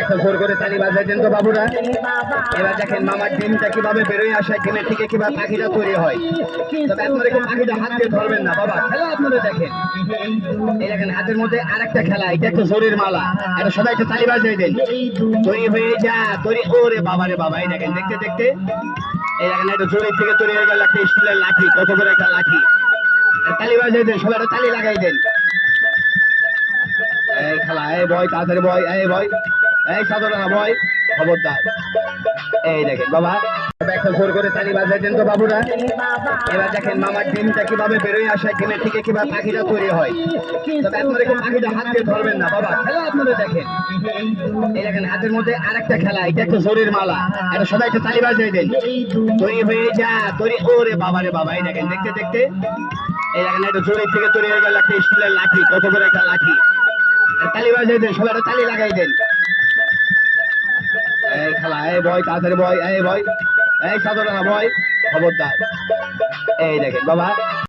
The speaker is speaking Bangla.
একটা জোর করে তালি বাজাইতেন তো বাবুরা। এবার দেখেন মামার ডিমটা কিভাবে বেরোয় আসে, ডিমের থেকে কিভাবে পাখিটা তৈরি হয়। তবে আপনারা একটু পাখিটা হাত দিয়ে ধরবেন না বাবা, খেলা আপনারা দেখেন। এই দেখেন হাতের মধ্যে আরেকটা খেলা, এটা একটা জোরের মালা। এটা সবাই একটু তালি বাজাই দেন। তৈরি হয়ে যা তৈরি, ওরে বাবা রে বাবা। এই দেখেন দেখতে দেখতে এই দেখেন একটা জোরের থেকে তৈরি হয়ে গেল একটা স্টিলের লাঠি, কত করে একটা লাঠি। তালি বাজাই দেন, সবাই একটা তালি লাগাই দেন। এই খেলা, এই বয় তাড়াতাড়ি বয়, এই বয়, এই সাধারণ বয়, খবরদার। এই দেখেন বাবা, একটা জোর করে তালি বাজাইতেন তো বাবুরা। এবার দেখেন মামার ডিমটা কিভাবে বেরোয় আসে, ডিমের থেকে কিভাবে পাখিটা তৈরি হয়। তবে আপনারা একটু পাখিটা হাত দিয়ে ধরবেন না বাবা, খেলা আপনারা দেখেন। এই দেখেন হাতের মধ্যে আরেকটা খেলা, এটা একটা জোরের মালা। এটা সবাই একটু তালি বাজাই দেন। তৈরি হয়ে যা তৈরি, ওরে বাবা রে বাবা। এই দেখেন দেখতে দেখতে এই দেখেন একটা জোরের থেকে তৈরি হয়ে গেল একটা স্টিলের লাঠি, কত করে একটা লাঠি। তালি বাজাই দেন, সবাই একটা তালি লাগাই দেন। এই খেলা, এই বয় তাড়াতাড়ি বয়, এই বয়, এই সাধারণ বয়, খবরদার। এই দেখেন বাবা।